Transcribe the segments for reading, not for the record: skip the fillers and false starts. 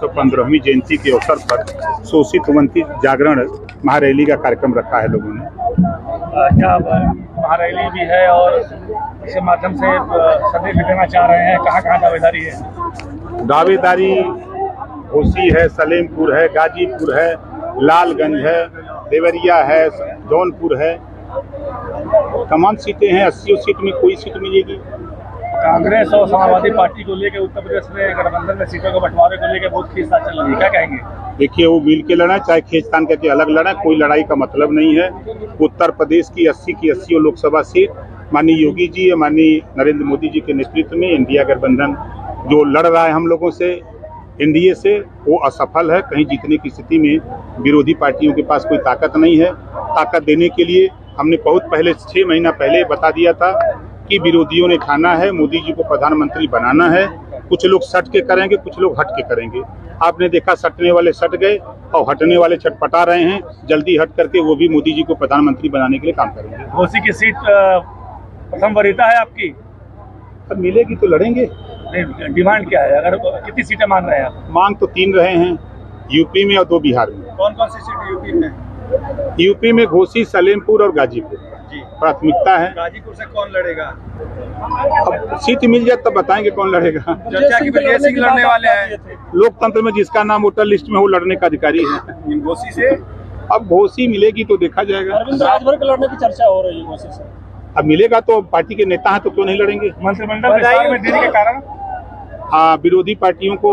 115वीं जयंती के अवसर पर शोषित वंचित जागरण महारैली का कार्यक्रम रखा है लोगों ने। क्या महारैली भी है और इसके माध्यम से संदेश भी देना चाह रहे हैं? कहाँ दावेदारी है? दावेदारी घोसी है, सलेमपुर है, गाजीपुर है, लालगंज है, देवरिया है, जौनपुर है, तमाम सीटें हैं। 80 सीट में कोई सीट मिलेगी। कांग्रेस और समाजवादी पार्टी को लेकर उत्तर प्रदेश में गठबंधन में सीटों के बंटवारे को लेकर बहुत खींचतान चल रही है, क्या कहेंगे? देखिए, वो मिल के लड़ा चाहे खींचतान करके अलग लड़ा, कोई लड़ाई का मतलब नहीं है। उत्तर प्रदेश की 80 लोकसभा सीट माननीय योगी जी या माननीय नरेंद्र मोदी जी के नेतृत्व में इंडिया गठबंधन जो लड़ रहा है हम लोगों से, एनडीए से, वो असफल है। कहीं जीतने की स्थिति में विरोधी पार्टियों के पास कोई ताकत नहीं है। ताकत देने के लिए हमने बहुत पहले 6 महीना पहले बता दिया था कि विरोधियों ने ठाना है मोदी जी को प्रधानमंत्री बनाना है। कुछ लोग सट के करेंगे, कुछ लोग हट के करेंगे। आपने देखा, सटने वाले सट गए और हटने वाले छटपटा रहे हैं। जल्दी हट करके वो भी मोदी जी को प्रधानमंत्री बनाने के लिए काम करेंगे। घोसी की सीट प्रथम वरीयता है आपकी? अब मिलेगी तो लड़ेंगे। डिमांड क्या है? अगर कितनी सीटें मांग रहे हैं आप? मांग तो 3 रहे हैं, यूपी में और 2 बिहार में। कौन कौन सी सीट यूपी में? यूपी में घोसी, सलेमपुर और गाजीपुर प्राथमिकता है। गाजीपुर से कौन लड़ेगा? अब सीट मिल जाए तब बताएंगे कौन लड़ेगा। चर्चा की वजह से लड़ने वाले हैं। लोकतंत्र में जिसका नाम वोटर लिस्ट में वो लड़ने का अधिकारी है। घोसी से अब घोसी मिलेगी तो देखा जाएगा। अरविंद राजभर के लड़ने की चर्चा हो रही है घोसी से। अब मिलेगा तो पार्टी के नेता हैं तो क्यों नहीं लड़ेंगे। मंत्रिमंडल विस्तार में देरी के कारण हाँ, विरोधी पार्टियों को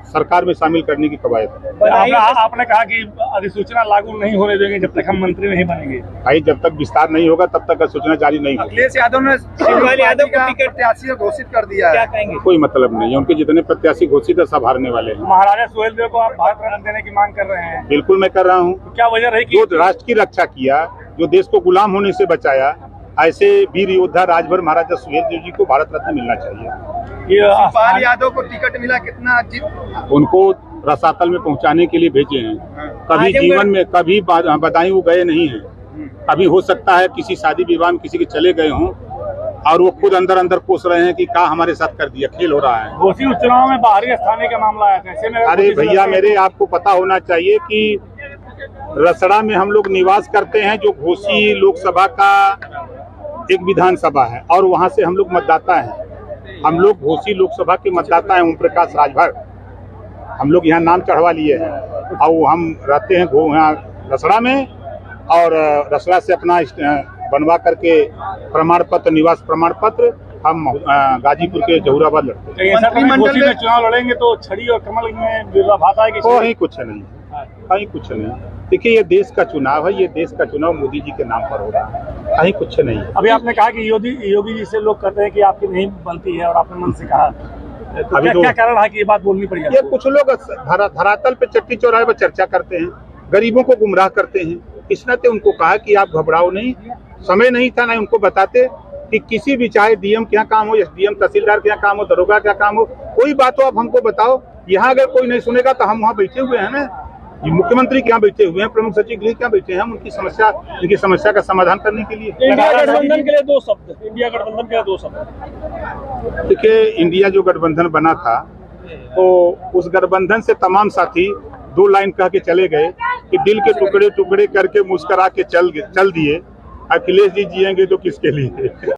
सरकार में शामिल करने की कवायद। आपने कहा कि अधिसूचना लागू नहीं होने देंगे जब तक हम मंत्री नहीं बनेंगे। भाई, जब तक विस्तार नहीं होगा तब तक सूचना जारी नहीं होगी। अखिलेश यादव ने शिवपाल यादव को टिकट प्रत्याशी घोषित कर दिया है, क्या कहेंगे? कोई मतलब नहीं है, उनके जितने प्रत्याशी घोषित है सब हारने वाले हैं। महाराजा सुहेलदेव को आप भारत रत्न देने की मांग कर रहे हैं? बिल्कुल मैं कर रहा हूँ। क्या वजह रही? जो राष्ट्र की रक्षा किया, जो देश को गुलाम होने से बचाया, ऐसे वीर योद्धा राजभर महाराजा सुहेलदेव जी को भारत रत्न मिलना चाहिए। शिवपाल यादव को टिकट मिला, कितना उनको रसातल में पहुंचाने के लिए भेजे हैं। कभी जीवन में कभी बदायूं वो गए नहीं हैं। अभी हो सकता है किसी शादी विवाह में किसी के चले गए हों और वो खुद अंदर अंदर कोस रहे हैं कि क्या हमारे साथ कर दिया, खेल हो रहा है। घोसी उपचुनाव में बाहरी स्थानीय का मामला आया था, ऐसे में अरे भैया मेरे, आपको पता होना चाहिए कि रसड़ा में हम लोग निवास करते हैं, जो घोसी लोकसभा का एक विधानसभा है और वहाँ से हम लोग मतदाता हैं। हम लोग घोसी लोकसभा के मतदाता हैं। ओम प्रकाश राजभर हम लोग यहाँ नाम चढ़वा लिए हैं और हम रहते हैं यहाँ रसड़ा में, और रसड़ा से अपना बनवा करके प्रमाण पत्र, निवास प्रमाण पत्र हम गाजीपुर के जहूराबाद लड़ते हैं। मंत्रिमंडल में चुनाव लड़ेंगे तो छड़ी और कमल में विरोधाभास आएगी? कहीं कुछ नहीं, कहीं कुछ नहीं। देखिए, ये देश का चुनाव है, ये देश का चुनाव मोदी जी के नाम पर हो रहा है, कहीं कुछ नहीं। अभी आपने कहा कि योगी जी से लोग कहते हैं कि आपकी नहीं बनती है और आपने मन से कहा, तो अभी क्या कारण है कि ये बात बोलनी पड़ी? ये कुछ लोग धरातल पे चट्टी चौराहे पर चर्चा करते हैं, गरीबों को गुमराह करते हैं। इस नाते उनको कहा कि आप घबराओ नहीं। समय नहीं था ना उनको बताते कि किसी भी, चाहे डीएम के यहाँ काम हो, एसडीएम तहसीलदार के यहाँ काम हो, दरोगा का काम हो, कोई बात हो आप हमको बताओ। यहाँ अगर कोई नहीं सुनेगा तो हम वहाँ बैठे हुए हैं ना, मुख्यमंत्री के यहाँ बैठे हुए हैं, प्रमुख सचिव गृह के यहाँ बैठे हैं, हम उनकी समस्या का समाधान करने के लिए। इंडिया गठबंधन के लिए 2 शब्द, इंडिया गठबंधन के लिए 2 शब्द। देखिए, इंडिया जो गठबंधन बना था तो उस गठबंधन से तमाम साथी 2 लाइन कह के चले गए कि दिल के टुकड़े टुकड़े करके मुस्कुरा के चल दिए। अखिलेश जी जिएंगे तो किसके लिए?